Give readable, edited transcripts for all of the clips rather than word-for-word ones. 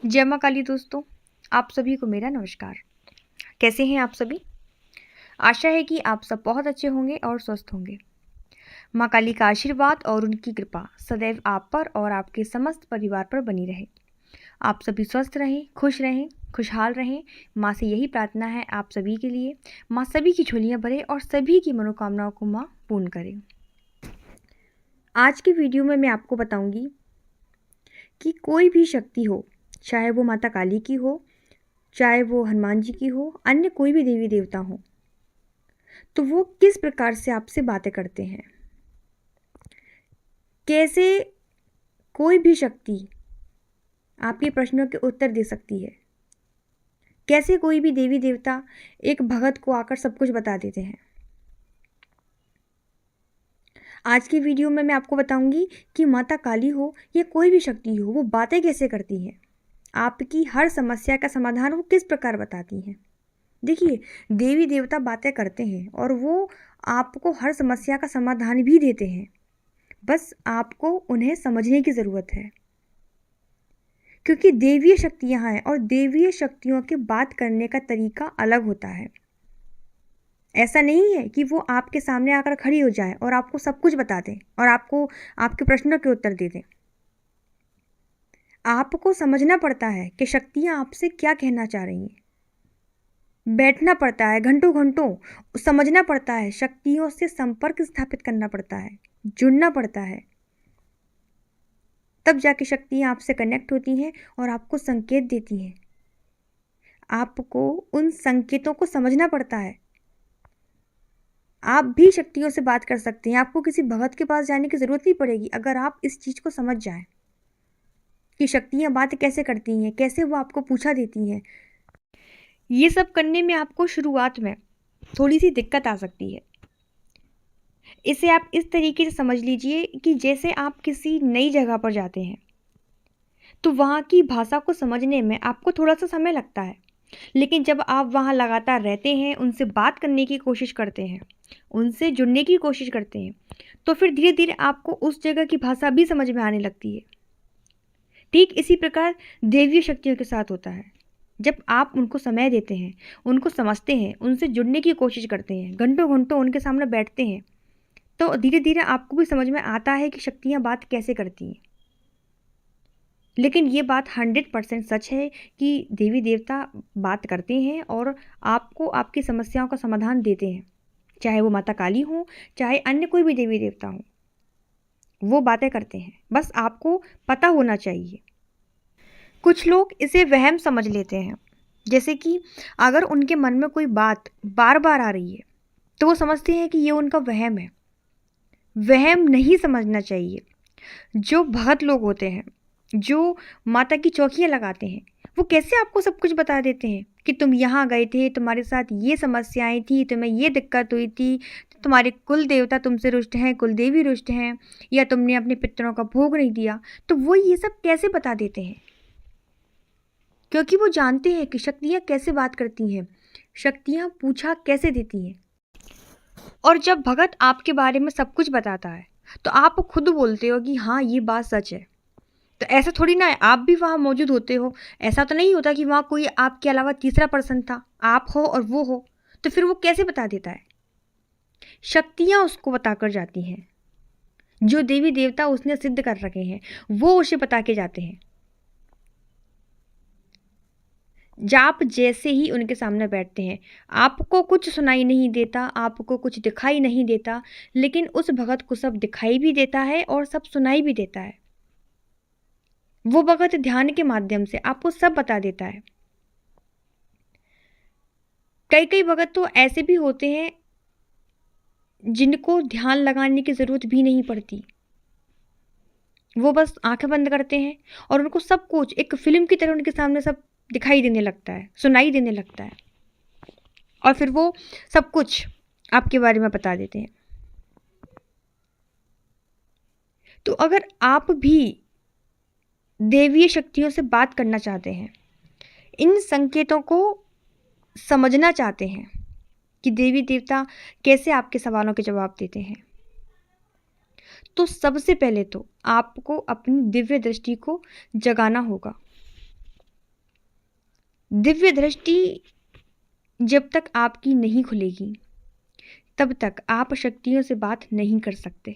जय माँ काली दोस्तों, आप सभी को मेरा नमस्कार। कैसे हैं आप सभी? आशा है कि आप सब बहुत अच्छे होंगे और स्वस्थ होंगे। माँ काली का आशीर्वाद और उनकी कृपा सदैव आप पर और आपके समस्त परिवार पर बनी रहे। आप सभी स्वस्थ रहें, खुशहाल रहें। माँ से यही प्रार्थना है आप सभी के लिए। माँ सभी की झोलियाँ भरे और सभी की मनोकामनाओं को माँ पूर्ण करे। आज की वीडियो में मैं आपको बताऊंगी कि कोई भी शक्ति हो, चाहे वो माता काली की हो, चाहे वो हनुमान जी की हो, अन्य कोई भी देवी देवता हो, तो वो किस प्रकार से आपसे बातें करते हैं। कैसे कोई भी शक्ति आपके प्रश्नों के उत्तर दे सकती है। कैसे कोई भी देवी देवता एक भगत को आकर सब कुछ बता देते हैं। आज की वीडियो में मैं आपको बताऊंगी कि माता काली हो या कोई भी शक्ति हो, वो बातें कैसे करती हैं। आपकी हर समस्या का समाधान वो किस प्रकार बताती हैं। देखिए, देवी देवता बातें करते हैं और वो आपको हर समस्या का समाधान भी देते हैं। बस आपको उन्हें समझने की ज़रूरत है, क्योंकि देवीय शक्तियाँ हैं और देवीय शक्तियों के बात करने का तरीका अलग होता है। ऐसा नहीं है कि वो आपके सामने आकर खड़ी हो जाए और आपको सब कुछ बता दें और आपको आपके प्रश्नों के उत्तर दे दें। आपको समझना पड़ता है कि शक्तियाँ आपसे क्या कहना चाह रही हैं। बैठना पड़ता है घंटों घंटों, समझना पड़ता है, शक्तियों से संपर्क स्थापित करना पड़ता है, जुड़ना पड़ता है। तब जाके शक्तियाँ आपसे कनेक्ट होती हैं और आपको संकेत देती हैं। आपको उन संकेतों को समझना पड़ता है। आप भी शक्तियों से बात कर सकते हैं। आपको किसी भगत के पास जाने की ज़रूरत नहीं पड़ेगी अगर आप इस चीज़ को समझ जाएं कि शक्तियाँ बात कैसे करती हैं, कैसे वो आपको पूछा देती हैं। ये सब करने में आपको शुरुआत में थोड़ी सी दिक्कत आ सकती है। इसे आप इस तरीके से समझ लीजिए कि जैसे आप किसी नई जगह पर जाते हैं तो वहाँ की भाषा को समझने में आपको थोड़ा सा समय लगता है, लेकिन जब आप वहाँ लगातार रहते हैं, उनसे बात करने की कोशिश करते हैं, उनसे जुड़ने की कोशिश करते हैं, तो फिर धीरे धीरे आपको उस जगह की भाषा भी समझ में आने लगती है। ठीक इसी प्रकार देवीय शक्तियों के साथ होता है। जब आप उनको समय देते हैं, उनको समझते हैं, उनसे जुड़ने की कोशिश करते हैं, घंटों घंटों उनके सामने बैठते हैं, तो धीरे धीरे आपको भी समझ में आता है कि शक्तियाँ बात कैसे करती हैं। लेकिन ये बात 100% सच है कि देवी देवता बात करते हैं और आपको आपकी समस्याओं का समाधान देते हैं। चाहे वो माता काली हो, चाहे अन्य कोई भी देवी देवता हो, वो बातें करते हैं। बस आपको पता होना चाहिए। कुछ लोग इसे वहम समझ लेते हैं, जैसे कि अगर उनके मन में कोई बात बार बार आ रही है तो वो समझते हैं कि ये उनका वहम है। वहम नहीं समझना चाहिए। जो भगत लोग होते हैं, जो माता की चौकियाँ लगाते हैं, वो कैसे आपको सब कुछ बता देते हैं कि तुम यहाँ गए थे, तुम्हारे साथ ये समस्याएं थी, तुम्हें ये दिक्कत हुई थी, तुम्हारे कुल देवता तुमसे रुष्ट हैं, कुल देवी रुष्ट हैं, या तुमने अपने पितरों का भोग नहीं दिया। तो वो ये सब कैसे बता देते हैं? क्योंकि वो जानते हैं कि शक्तियाँ कैसे बात करती हैं, शक्तियाँ पूछा कैसे देती हैं। और जब भगत आपके बारे में सब कुछ बताता है तो आप खुद बोलते हो कि हाँ, ये बात सच है। तो ऐसा थोड़ी ना है आप भी वहाँ मौजूद होते हो। ऐसा तो नहीं होता कि वहाँ कोई आपके अलावा तीसरा पर्सन था, आप हो और वो हो। तो फिर वो कैसे बता देता है? शक्तियाँ उसको बताकर जाती हैं। जो देवी देवता उसने सिद्ध कर रखे हैं वो उसे बता के जाते हैं। आप जैसे ही उनके सामने बैठते हैं, आपको कुछ सुनाई नहीं देता, आपको कुछ दिखाई नहीं देता, लेकिन उस भगत को सब दिखाई भी देता है और सब सुनाई भी देता है। वो भगत ध्यान के माध्यम से आपको सब बता देता है। कई कई भगत तो ऐसे भी होते हैं जिनको ध्यान लगाने की ज़रूरत भी नहीं पड़ती। वो बस आंखें बंद करते हैं और उनको सब कुछ एक फिल्म की तरह उनके सामने सब दिखाई देने लगता है, सुनाई देने लगता है, और फिर वो सब कुछ आपके बारे में बता देते हैं। तो अगर आप भी देवीय शक्तियों से बात करना चाहते हैं, इन संकेतों को समझना चाहते हैं कि देवी देवता कैसे आपके सवालों के जवाब देते हैं, तो सबसे पहले तो आपको अपनी दिव्य दृष्टि को जगाना होगा। दिव्य दृष्टि जब तक आपकी नहीं खुलेगी तब तक आप शक्तियों से बात नहीं कर सकते।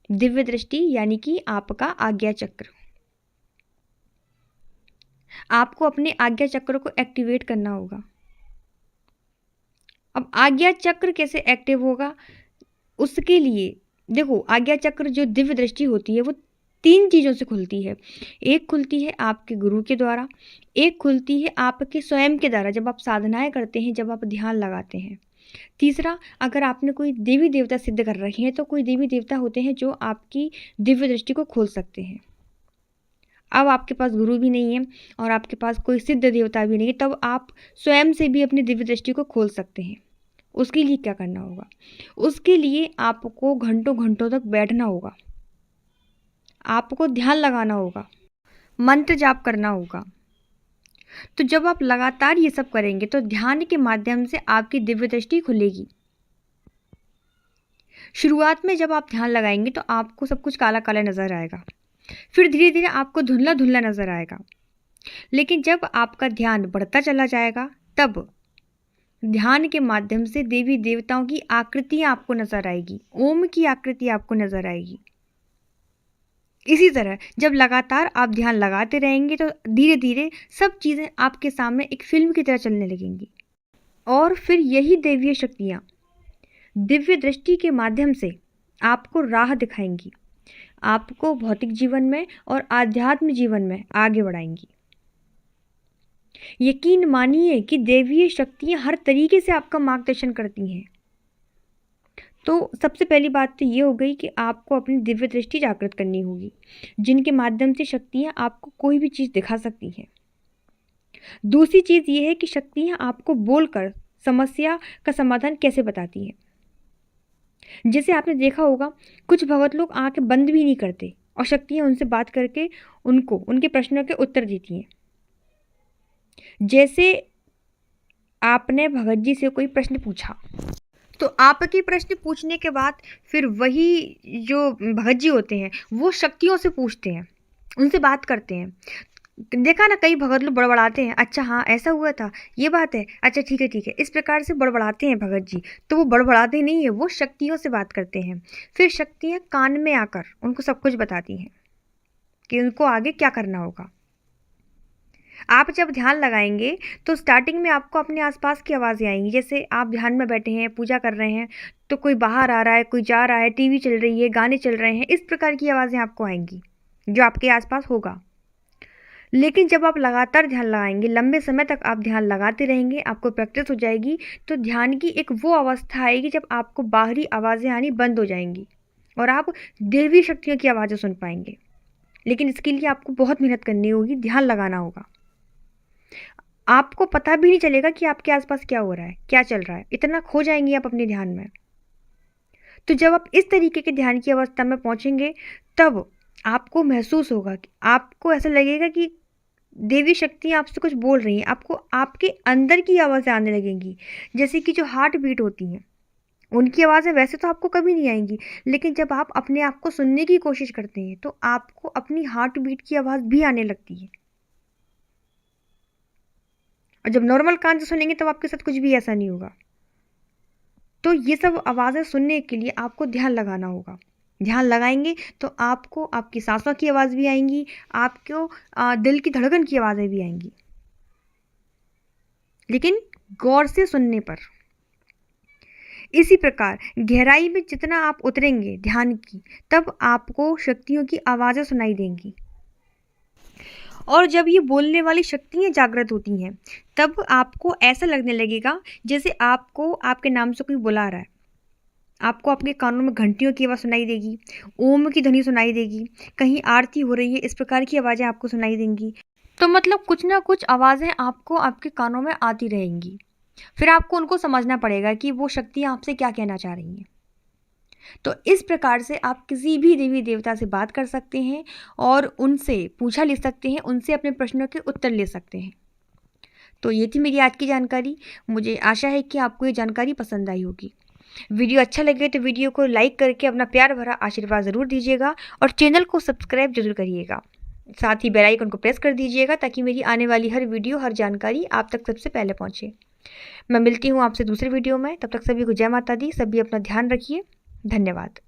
दिव्य दृष्टि यानी कि आपका आज्ञा चक्र। आपको अपने आज्ञा चक्र को एक्टिवेट करना होगा। अब आज्ञा चक्र कैसे एक्टिव होगा, उसके लिए देखो, आज्ञा चक्र जो दिव्य दृष्टि होती है वो 3 चीज़ों से खुलती है। एक खुलती है आपके गुरु के द्वारा, एक खुलती है आपके स्वयं के द्वारा जब आप साधनाएं करते हैं, जब आप ध्यान लगाते हैं। तीसरा, अगर आपने कोई देवी देवता सिद्ध कर रखे हैं तो कोई देवी देवता होते हैं जो आपकी दिव्य दृष्टि को खोल सकते हैं। अब आपके पास गुरु भी नहीं है और आपके पास कोई सिद्ध देवता भी नहीं है, तब आप स्वयं से भी अपनी दिव्य दृष्टि को खोल सकते हैं। उसके लिए क्या करना होगा, उसके लिए आपको घंटों घंटों तक बैठना होगा, आपको ध्यान लगाना होगा, मंत्र जाप करना होगा। तो जब आप लगातार ये सब करेंगे तो ध्यान के माध्यम से आपकी दिव्य दृष्टि खुलेगी। शुरुआत में जब आप ध्यान लगाएंगे तो आपको सब कुछ काला काला नजर आएगा, फिर धीरे धीरे आपको धुंधला धुंधला नजर आएगा। लेकिन जब आपका ध्यान बढ़ता चला जाएगा तब ध्यान के माध्यम से देवी देवताओं की आकृतियां आपको नजर आएगी, ओम की आकृति आपको नजर आएगी। इसी तरह जब लगातार आप ध्यान लगाते रहेंगे तो धीरे धीरे सब चीज़ें आपके सामने एक फिल्म की तरह चलने लगेंगी और फिर यही दैवीय शक्तियाँ दिव्य दृष्टि के माध्यम से आपको राह दिखाएंगी, आपको भौतिक जीवन में और आध्यात्म जीवन में आगे बढ़ाएंगी। यकीन मानिए कि दैवीय शक्तियाँ हर तरीके से आपका मार्गदर्शन करती हैं। तो सबसे पहली बात तो ये हो गई कि आपको अपनी दिव्य दृष्टि जागृत करनी होगी, जिनके माध्यम से शक्तियाँ आपको कोई भी चीज़ दिखा सकती हैं। दूसरी चीज़ ये है कि शक्तियाँ आपको बोलकर समस्या का समाधान कैसे बताती हैं। जैसे आपने देखा होगा, कुछ भगत लोग आंखें बंद भी नहीं करते और शक्तियाँ उनसे बात करके उनको उनके प्रश्नों के उत्तर देती हैं। जैसे आपने भगत जी से कोई प्रश्न पूछा तो आपके प्रश्न पूछने के बाद फिर वही जो भगत जी होते हैं वो शक्तियों से पूछते हैं, उनसे बात करते हैं। देखा ना, कई भगत लोग बड़बड़ाते हैं, अच्छा हाँ ऐसा हुआ था, ये बात है, अच्छा ठीक है, इस प्रकार से बड़बड़ाते हैं भगत जी। तो वो बड़बड़ाते नहीं है, वो शक्तियों से बात करते हैं। फिर शक्तियाँ कान में आकर उनको सब कुछ बताती हैं कि उनको आगे क्या करना होगा। आप जब ध्यान लगाएंगे तो स्टार्टिंग में आपको अपने आसपास की आवाज़ें आएंगी। जैसे आप ध्यान में बैठे हैं, पूजा कर रहे हैं, तो कोई बाहर आ रहा है, कोई जा रहा है, टीवी चल रही है, गाने चल रहे हैं, इस प्रकार की आवाज़ें आपको आएंगी जो आपके आसपास होगा। लेकिन जब आप लगातार ध्यान लगाएंगे, लंबे समय तक आप ध्यान लगाते रहेंगे, आपको प्रैक्टिस हो जाएगी, तो ध्यान की एक वो अवस्था आएगी जब आपको बाहरी आवाज़ें आनी बंद हो जाएंगी और आप दैवीय शक्तियों की आवाज़ें सुन पाएंगे। लेकिन इसके लिए आपको बहुत मेहनत करनी होगी, ध्यान लगाना होगा। आपको पता भी नहीं चलेगा कि आपके आसपास क्या हो रहा है, क्या चल रहा है, इतना खो जाएंगे आप अपने ध्यान में। तो जब आप इस तरीके के ध्यान की अवस्था में पहुंचेंगे तब आपको महसूस होगा कि आपको ऐसा लगेगा कि देवी शक्तियाँ आपसे कुछ बोल रही हैं, आपको आपके अंदर की आवाज़ें आने लगेंगी। जैसे कि जो हार्ट बीट होती हैं, उनकी आवाज़ें वैसे तो आपको कभी नहीं आएंगी, लेकिन जब आप अपने आप को सुनने की कोशिश करते हैं तो आपको अपनी हार्ट बीट की आवाज़ भी आने लगती है। और जब नॉर्मल कान से सुनेंगे तब आपके साथ कुछ भी ऐसा नहीं होगा। तो ये सब आवाज़ें सुनने के लिए आपको ध्यान लगाना होगा। ध्यान लगाएंगे तो आपको आपकी सांसों की आवाज़ भी आएंगी, आपको दिल की धड़कन की आवाज़ें भी आएंगी, लेकिन गौर से सुनने पर। इसी प्रकार गहराई में जितना आप उतरेंगे ध्यान की, तब आपको शक्तियों की आवाज़ें सुनाई देंगी। और जब ये बोलने वाली शक्तियाँ जागृत होती हैं तब आपको ऐसा लगने लगेगा जैसे आपको आपके नाम से कोई बुला रहा है। आपको आपके कानों में घंटियों की आवाज़ सुनाई देगी, ओम की ध्वनि सुनाई देगी, कहीं आरती हो रही है, इस प्रकार की आवाज़ें आपको सुनाई देंगी। तो मतलब कुछ ना कुछ आवाज़ें आपको आपके कानों में आती रहेंगी। फिर आपको उनको समझना पड़ेगा कि वो शक्तियाँ आपसे क्या कहना चाह रही हैं। तो इस प्रकार से आप किसी भी देवी देवता से बात कर सकते हैं और उनसे पूछा ले सकते हैं, उनसे अपने प्रश्नों के उत्तर ले सकते हैं। तो ये थी मेरी आज की जानकारी। मुझे आशा है कि आपको ये जानकारी पसंद आई होगी। वीडियो अच्छा लगे तो वीडियो को लाइक करके अपना प्यार भरा आशीर्वाद ज़रूर दीजिएगा और चैनल को सब्सक्राइब जरूर करिएगा। साथ ही बेल आइकन को प्रेस कर दीजिएगा ताकि मेरी आने वाली हर वीडियो, हर जानकारी आप तक सबसे पहले पहुंचे। मैं मिलती हूँ आपसे दूसरे वीडियो में, तब तक सभी को जय माता दी। सभी अपना ध्यान रखिए। धन्यवाद।